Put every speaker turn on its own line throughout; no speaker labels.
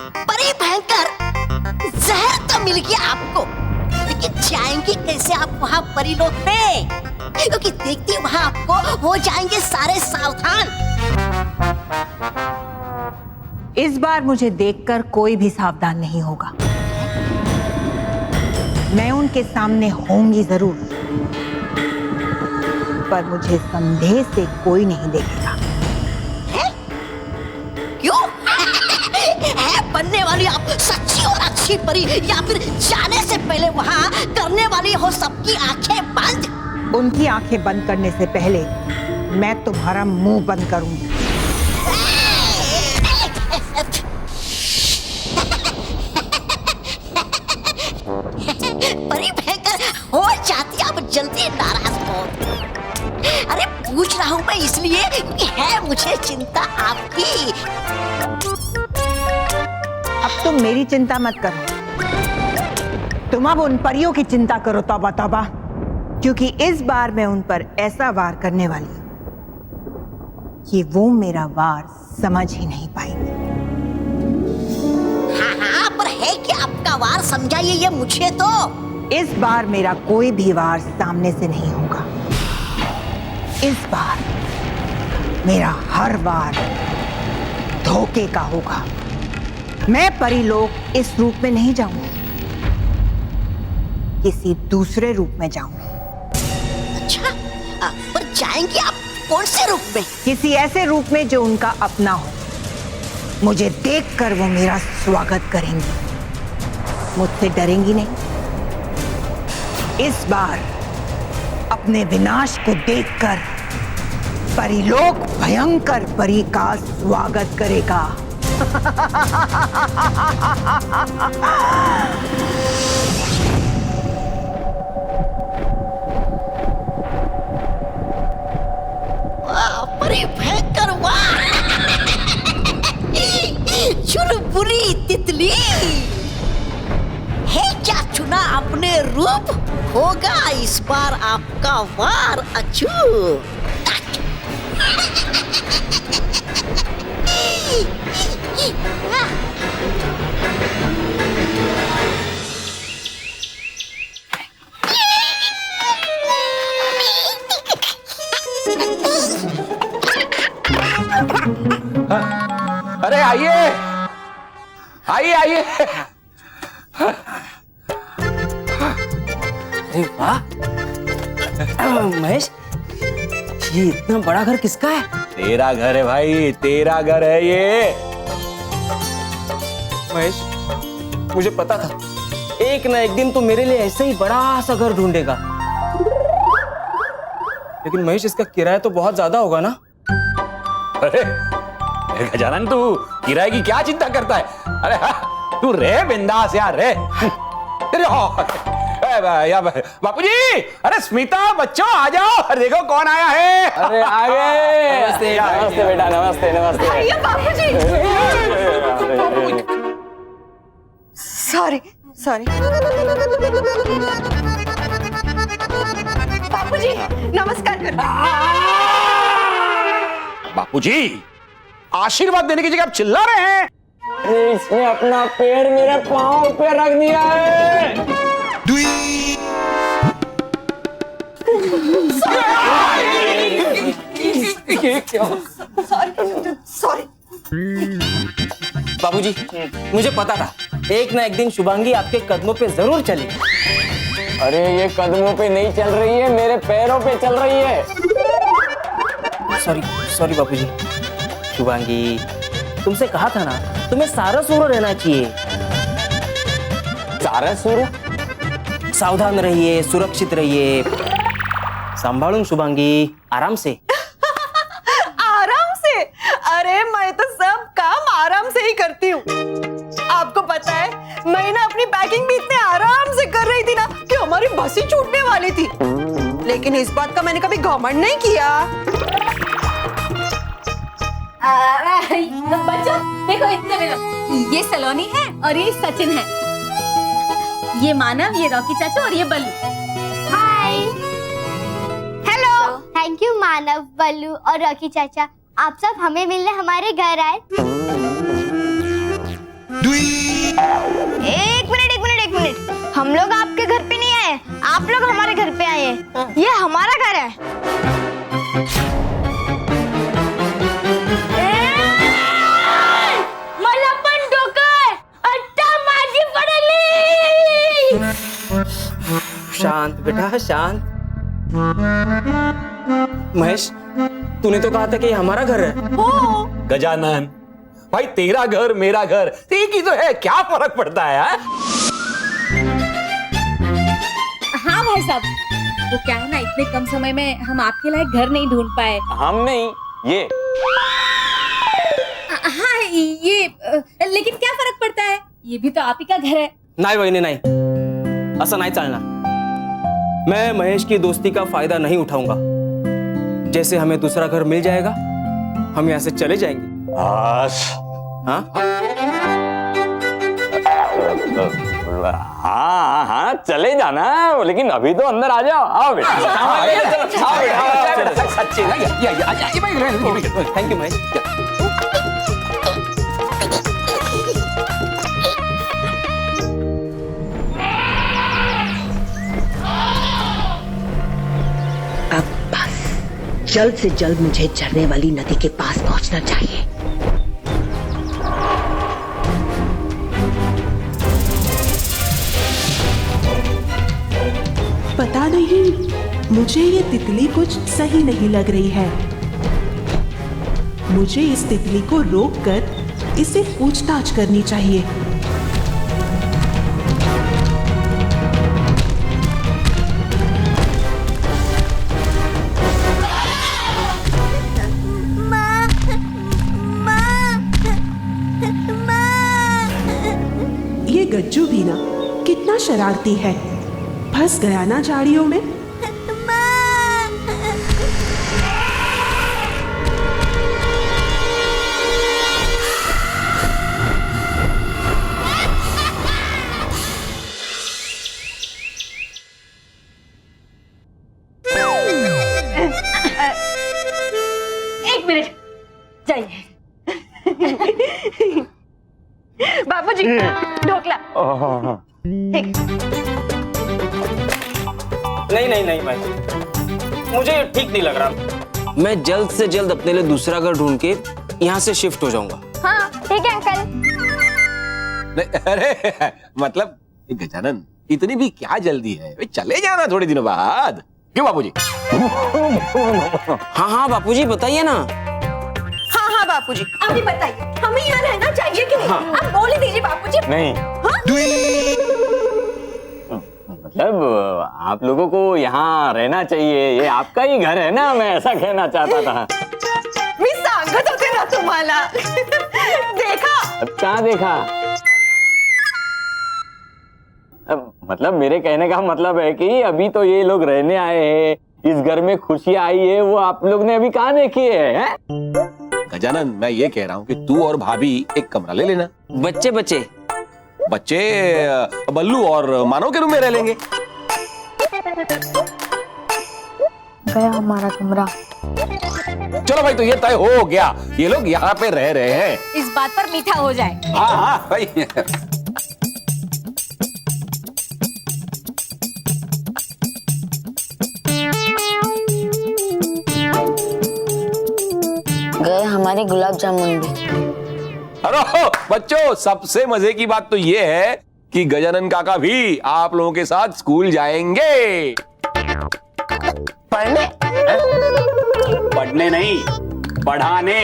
परी भयंकर, जहर तो मिल गया आपको, लेकिन जाएंगे कैसे आप वहाँ परीलोक में? क्योंकि देखते वहाँ आपको हो जाएंगे सारे सावधान।
इस बार मुझे देखकर कोई भी सावधान नहीं होगा। मैं उनके सामने होंगी जरूर, पर मुझे संदेह से कोई नहीं देखेगा।
है? क्यों? है बनने वाली आप सच्ची और अच्छी परी, या फिर जाने से पहले वहाँ करने वाली हो सबकी आंखें बंद?
उनकी आंखें बंद करने से पहले मैं तुम्हारा मुंह बंद करूंगी।
परी भयंकर हो जाती, आप जल्दी नाराज हो। अरे पूछ रहा हूँ मैं इसलिए कि है मुझे चिंता आपकी।
अब तुम मेरी चिंता मत करो, तुम अब उन परियों की चिंता करो। तौबा तौबा, क्योंकि इस बार मैं उन पर ऐसा वार करने वाली हूं कि वो मेरा वार समझ ही नहीं पाएंगे।
हाँ, पर है कि आपका वार समझाइए ये मुझे तो।
इस बार मेरा कोई भी वार सामने से नहीं होगा। इस बार मेरा हर वार धोखे का होगा। मैं परीलोक इस रूप में नहीं जाऊंगी, किसी दूसरे रूप में जाऊंगी।
अच्छा, पर जाएंगे आप कौन से रूप में?
किसी ऐसे रूप में जो उनका अपना हो। मुझे देखकर वो मेरा स्वागत करेंगी, मुझसे डरेंगी नहीं। इस बार अपने विनाश को देखकर परीलोक भयंकर परी का स्वागत करेगा।
वाह परी भयंकर, वाह चुलबुली तितली, है क्या चुना अपने रूप? होगा इस बार आपका वार अचूक।
अरे आइए आइए आइए।
अरे वाह महेश, ये इतना बड़ा घर किसका है?
तेरा घर है भाई, तेरा घर है ये।
महेश, मुझे पता था एक ना एक दिन तो मेरे लिए ऐसे ही बड़ा सा घर ढूंढेगा, लेकिन महेश इसका किराया तो बहुत ज्यादा होगा ना?
अरे गजानन, तू किराए की क्या चिंता करता है? अरे हाँ, तू रहे बिंदास यार, रहे। बापूजी, अरे स्मिता, बच्चों आ जाओ, देखो कौन आया है।
अरे आ गए। नमस्ते नमस्ते बेटा, नमस्ते नमस्ते।
आइए बापूजी। सॉरी सॉरी बापूजी, नमस्कार कर।
बापूजी, आशीर्वाद देने की जगह आप चिल्ला रहे हैं।
इसने अपना पैर मेरे पांव पे रख दिया है।
सॉरी
बाबूजी, मुझे पता था एक ना एक दिन शुभांगी आपके कदमों पे जरूर चलेगी।
अरे ये कदमों पे नहीं चल रही है, मेरे पैरों पे चल रही है।
सॉरी सॉरी बाबूजी। शुभांगी, तुमसे कहा था ना तुम्हें सारा सूर रहना चाहिए।
सारा सूर?
सावधान रहिए, सुरक्षित रहिए। संभालूं शुभांगी, आराम से।
आराम से? अरे मैं तो सब काम आराम से ही करती हूँ। आपको पता है मैं ना अपनी पैकिंग भी इतने आराम से कर रही थी ना कि हमारी बस ही छूटने वाली थी, लेकिन इस बात का मैंने कभी घमंड नहीं किया।
बच्चों देखो, इतने में ये सलोनी है और ये सचिन है, ये मानव, ये रॉकी चाचा और ये बल्लू।
हाय, हेलो। थैंक यू मानव, बल्लू और रॉकी चाचा, आप सब हमें मिलने हमारे घर आए। ये हमारा घर है। मला पण डोकं आता माझी पडली।
शांत बेटा शांत। महेश, तूने तो कहा था कि ये हमारा घर है।
गजानन भाई, तेरा घर मेरा घर एक ही तो है, क्या फर्क पड़ता है?
हाँ भाई साहब, वो क्या है ना, इतने कम समय में हम आपके लायक घर नहीं ढूंढ पाए।
हम नहीं, ये
हाँ ये लेकिन क्या फर्क पड़ता है, ये भी तो आप ही का घर है।
नाही वहिनी नाही, असं नाही चालणार। मैं महेश की दोस्ती का फायदा नहीं उठाऊंगा। जैसे हमें दूसरा घर मिल जाएगा, हम यहाँ से चले जाएंगे। हाँ
हाँ हाँ चले जाना, लेकिन अभी तो अंदर आ जाओ। आओ बेटा,
सच्ची ना,
थैंक यू महेश।
अब बस जल्द से जल्द मुझे झरने वाली नदी के पास पहुंचना चाहिए।
पता नहीं, मुझे ये तितली कुछ सही नहीं लग रही है। मुझे इस तितली को रोककर इसे पूछताछ करनी चाहिए। ये गज्जू भी ना कितना शरारती है, फंस गया ना झाड़ियों में।
एक मिनट जाइए।
बाबूजी, ढोकला।
नहीं नहीं नहीं महेश, मुझे ठीक नहीं लग रहा। मैं जल्द से जल्द अपने लिए दूसरा घर ढूंढ के यहाँ से शिफ्ट हो जाऊंगा।
हाँ ठीक है अंकल।
नहीं, अरे मतलब गजानन, इतनी भी क्या जल्दी है, चले जाना थोड़े दिनों बाद। क्यों बाबूजी?
हाँ हाँ बापूजी बताइए ना।
हाँ हाँ बापूजी, अभी बताइए, हमें यहाँ रहना चाहिए कि नहीं? आप बोल ही दीजिए बापूजी।
नहीं। मतलब आप लोगों को यहाँ रहना चाहिए, ये आपका ही घर है ना, मैं ऐसा कहना चाहता था।
मी सांगत होते ना तुम्हाला। देखा?
अब क्या देखा? अब मतलब मेरे कहने का मतलब है कि अभी तो ये लोग रहने आए हैं, इस घर में खुशियां आई है, वो आप लोग ने अभी कहाँ देखी है?
गजानन, मैं ये कह रहा हूँ कि तू और भाभी एक कमरा ले लेना।
बच्चे बच्चे
बच्चे बल्लू और मानव के रूम में रह लेंगे।
गया हमारा कमरा।
चलो भाई, तो ये तय हो गया, ये लोग यहाँ पे रह रहे हैं।
इस बात पर मीठा हो जाए।
हाँ हाँ भाई।
गए हमारे गुलाब जामुन भी।
अरे बच्चों, सबसे मजे की बात तो ये है कि गजानन काका भी आप लोगों के साथ स्कूल जाएंगे।
पढ़ने?
पढ़ने नहीं, पढ़ाने।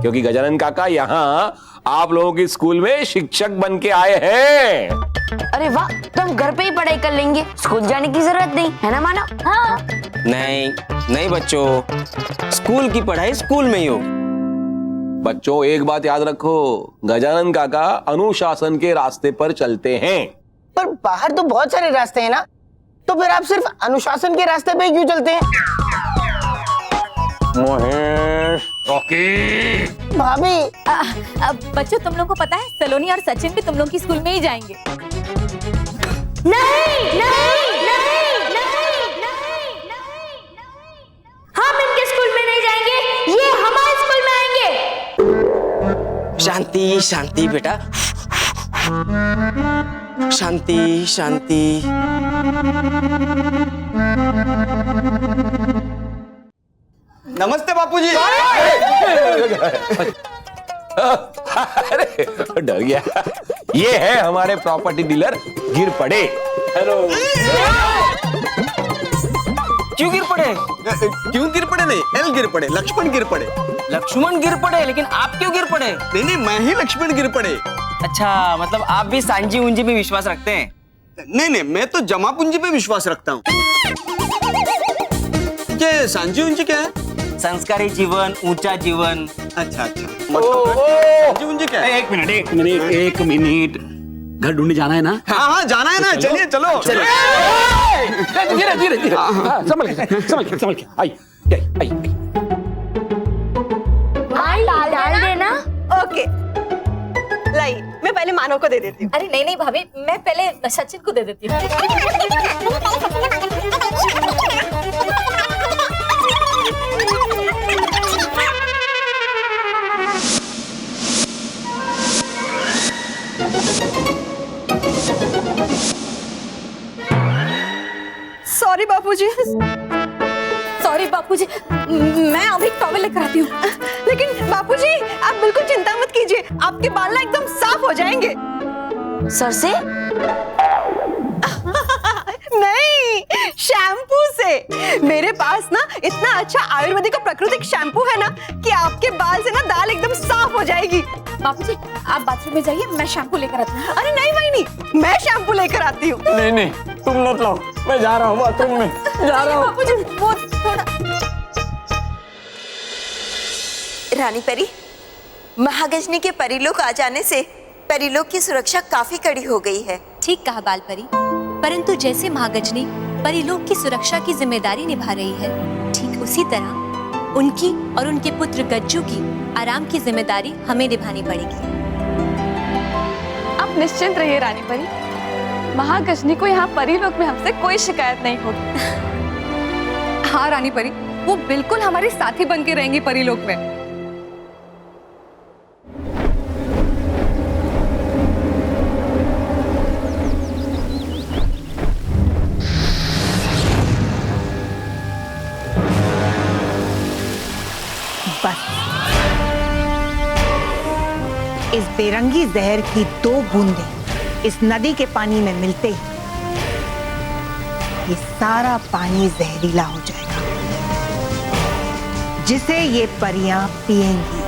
क्योंकि गजानन काका यहाँ आप लोगों की स्कूल में शिक्षक बन के आए हैं।
अरे वाह, तो हम घर पे ही पढ़ाई कर लेंगे, स्कूल जाने की जरूरत नहीं है ना मानव? हाँ।
नहीं नहीं बच्चों, स्कूल की पढ़ाई स्कूल में ही हो।
बच्चों एक बात याद रखो, गजानन काका अनुशासन के रास्ते पर चलते हैं।
पर बाहर तो बहुत सारे रास्ते हैं ना, तो फिर आप सिर्फ अनुशासन के रास्ते पे क्यों चलते हैं?
महेश,
रॉकी,
भाभी,
अब बच्चों, तुम लोगों को पता है सलोनी और सचिन भी तुम लोग की स्कूल में ही जाएंगे।
नहीं नहीं नहीं नहीं नहीं नहीं, हम इनके स्कूल में नहीं जाएंगे, ये हमारे स्कूल में आएंगे।
शांति शांति बेटा। शांति शांति।
नमस्ते बापूजी।
अरे डर गया। ये है हमारे प्रॉपर्टी डीलर गिर पड़े।
हेलो। क्यों गिर पड़े?
क्यों गिर पड़े? नहीं, एल गिर पड़े, लक्ष्मण गिर पड़े।
लक्ष्मण गिर पड़े, लेकिन आप क्यों गिर पड़े?
नहीं नहीं, मैं ही लक्ष्मण गिर पड़े।
अच्छा, मतलब आप भी सांझी ऊंजी में विश्वास रखते हैं?
नहीं नहीं, मैं तो जमा पूंजी पे विश्वास रखता हूँ। ये सांझी ऊंजी क्या है?
संस्कारी जीवन, ऊंचा जीवन।
अच्छा अच्छा, मतलब सांझी ऊंजी क्या है?
एक मिनट, घर ढूंढने जाना है ना?
हाँ हाँ, जाना है ना, चलिए चलो।
धीरे धीरे धीरे, संभल के आई।
डाल देना।
ओके, लाई मैं पहले मानव को दे देती हूँ।
अरे नहीं नहीं भाभी, मैं पहले सचिन को दे देती हूँ।
सॉरी बापूजी।
सॉरी बापूजी, मैं अभी टॉवल लेकर आती हूँ।
लेकिन बापूजी आप बिल्कुल चिंता मत कीजिए, आपके बाल ना एकदम साफ हो जाएंगे।
सर से?
नहीं, शैम्पू से। मेरे पास ना इतना अच्छा आयुर्वेदिक और प्राकृतिक शैम्पू है ना कि आपके बाल से ना दाल एकदम साफ हो जाएगी।
बापूजी आप बाथरूम में जाइए, मैं शैम्पू लेकर आती हूँ।
अरे नहीं वही, मैं शैम्पू लेकर आती हूँ।
नहीं नहीं, तुम मत लाओ, मैं जा रहा हूँ बाथरूम में, जा रहा हूँ।
बापूजी वो थोड़ा।
रानी परी, महागजनी के परिलोक आ जाने से परिलोक की सुरक्षा काफी कड़ी हो गई है।
ठीक कहा बाल परी, परंतु जैसे महागजनी परिलोक की सुरक्षा की जिम्मेदारी निभा रही है, ठीक उसी तरह उनकी और उनके पुत्र गज्जू की आराम की जिम्मेदारी हमें निभानी पड़ेगी।
आप निश्चिंत रहिए रानी परी, महागजनी को यहाँ परिलोक में हमसे कोई शिकायत नहीं होगी।
हाँ रानी परी, वो बिल्कुल हमारे साथी बन के रहेंगी परिलोक में।
इस बेरंगी जहर की 2 बूंदें इस नदी के पानी में मिलते ही ये सारा पानी जहरीला हो जाएगा, जिसे ये परियां पिएंगी।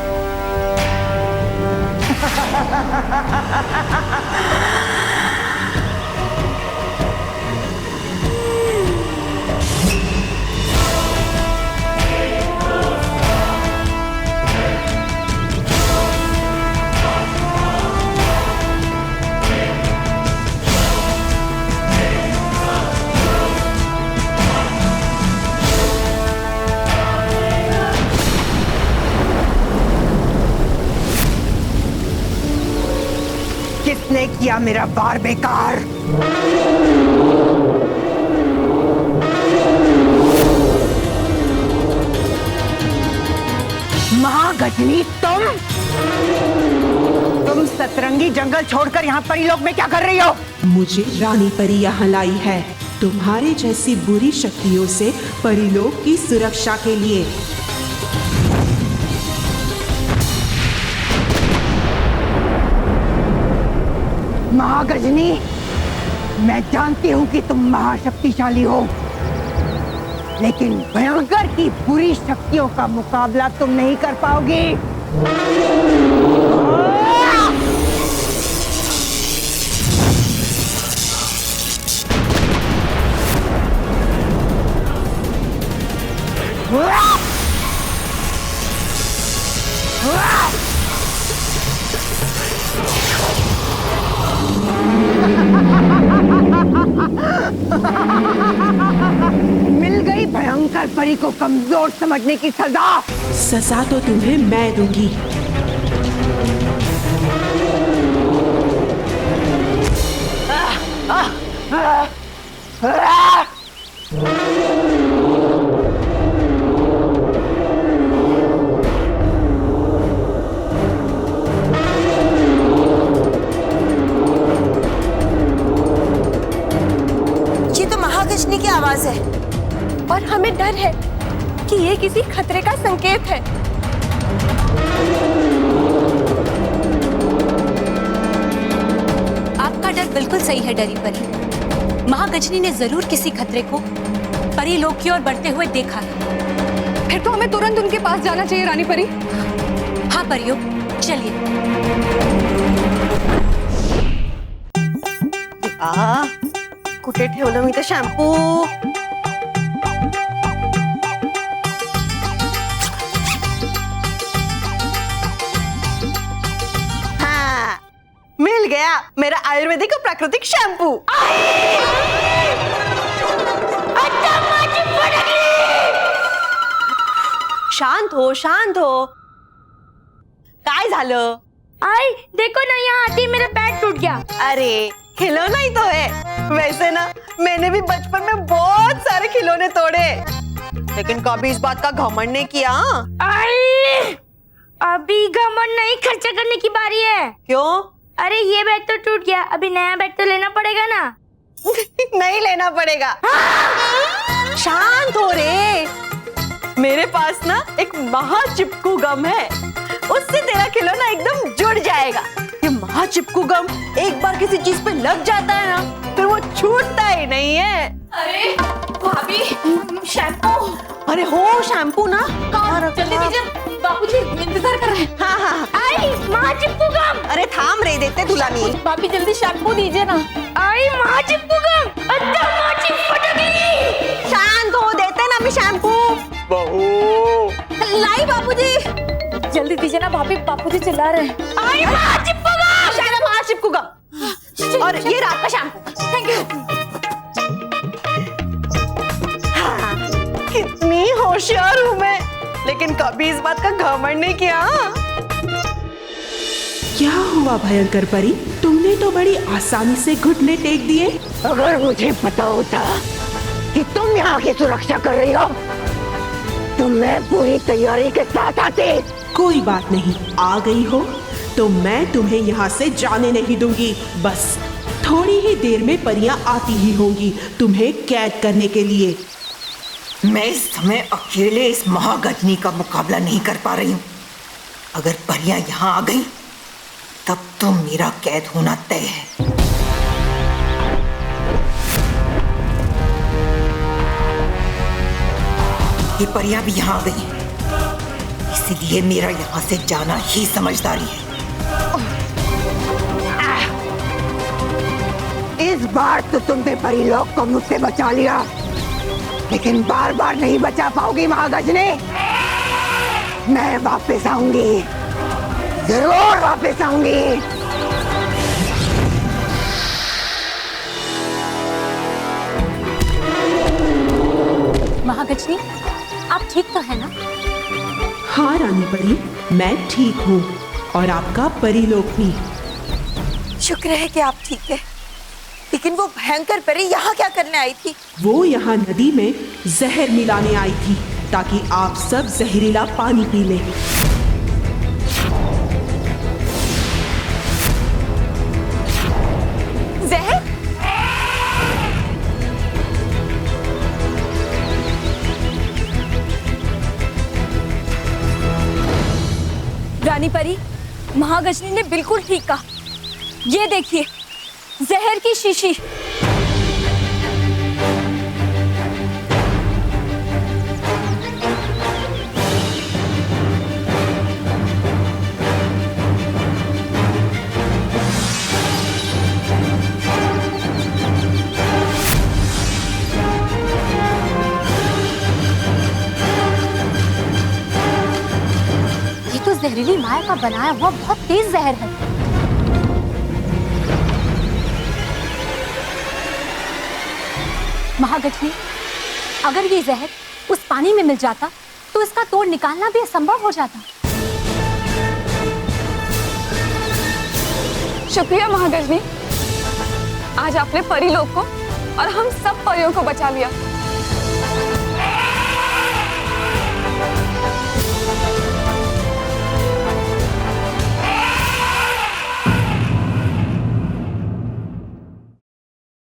किसने किया मेरा वार बेकार? महागजनी, तुम सतरंगी जंगल छोड़कर यहाँ परिलोक में क्या कर रही हो?
मुझे रानी परी यहाँ लाई है तुम्हारे जैसी बुरी शक्तियों से परिलोक की सुरक्षा के लिए।
महागजनी, मैं जानती हूँ कि तुम महाशक्तिशाली हो, लेकिन भयंकर की बुरी शक्तियों का मुकाबला तुम नहीं कर पाओगी। मिल गई भयंकर परी को कमजोर समझने की सजा।
सजा तो तुम्हें मैं दूंगी।
आवाज है और हमें डर है कि ये किसी खतरे का संकेत है।
आपका डर बिल्कुल सही है डरी परी। महागजनी ने जरूर किसी खतरे को परी लोक की ओर बढ़ते हुए देखा है।
फिर तो हमें तुरंत उनके पास जाना चाहिए रानी परी।
हाँ परियों, चलिए।
कुठे ठेवलं मी ते शॅम्पू? हाँ, मिल गया मेरा आयुर्वेदिक और प्राकृतिक शैम्पू। शांत हो काय झालं?
आई देखो ना, यहाँ आते ही मेरा पैर टूट गया।
अरे खिलौना ही तो है। वैसे ना मैंने भी बचपन में बहुत सारे खिलौने तोड़े, लेकिन कभी इस बात का घमंड नहीं किया।
आई अभी घमंड नहीं, खर्चा करने की बारी है।
क्यों?
अरे ये बैग तो टूट गया, अभी नया बैग तो लेना पड़ेगा ना।
नहीं लेना पड़ेगा। शांत हो रे। मेरे पास ना एक महा चिपकू गम है, उससे तेरा खिलौना एकदम जुड़ जाएगा। ये महा चिपकू गम एक बार किसी चीज पे लग जाता है ना, फिर वो छूटता ही नहीं है।
अरे भाभी, शैम्पू।
अरे हो शैम्पू ना,
जल्दी दीजिए, बापूजी इंतजार कर रहे हैं।
हाँ।
आई महा चिपकू गम।
अरे थाम रे, देते तुला मी।
भाभी जल्दी शैम्पू दीजिए ना।
आई महा चिपकू गम। अच्छा महा चिपकू।
शांत हो, देते ना मी शैम्पू।
लाई बापूजी, जल्दी दीजिए ना भाभी, बापूजी चिल्ला रहे हैं।
आई महा चिपकू गम।
महा चिपकू गम। और ये रात का शैम्पू।
Thank you.
कितनी होशियार हूँ मैं, लेकिन कभी इस बात का घमंड नहीं किया।
क्या हुआ भयंकर परी? तुमने तो बड़ी आसानी से घुटने टेक दिए।
अगर मुझे पता होता कि तुम यहाँ की सुरक्षा कर रही हो तो मैं पूरी तैयारी के साथ आती।
कोई बात नहीं, आ गई हो तो मैं तुम्हें यहाँ से जाने नहीं दूंगी। बस थोड़ी ही देर में परियां आती ही होंगी तुम्हें कैद करने के लिए।
मैं इस समय अकेले इस महागजनी का मुकाबला नहीं कर पा रही हूँ। अगर परियां यहाँ आ गई तब तो मेरा कैद होना तय है। ये परियां भी यहाँ आ गई, इसलिए मेरा यहाँ से जाना ही समझदारी है। इस बार तो तुमने परिलोक को मुझसे बचा लिया, लेकिन बार बार नहीं बचा पाओगी महागजनी। मैं वापस आऊंगी, जरूर वापस आऊंगी।
महागजनी, आप ठीक तो है ना?
हाँ रानी परी, मैं ठीक हूँ और आपका परिलोक भी।
शुक्र है कि आप ठीक है, लेकिन वो भयंकर परी यहाँ क्या करने आई थी?
वो यहाँ नदी में जहर मिलाने आई थी ताकि आप सब जहरीला पानी पी लें।
जहर?
रानी परी, महागजनी ने बिल्कुल ठीक कहा। ये देखिए, जहर की शीशी।
ये तो जहरीली माया का बनाया हुआ बहुत तेज जहर है। महागजनी, अगर ये जहर उस पानी में मिल जाता तो इसका तोड़ निकालना भी असंभव हो जाता।
शुक्रिया महागजनी, आज आपने परी लोग को और हम सब परियों को बचा लिया।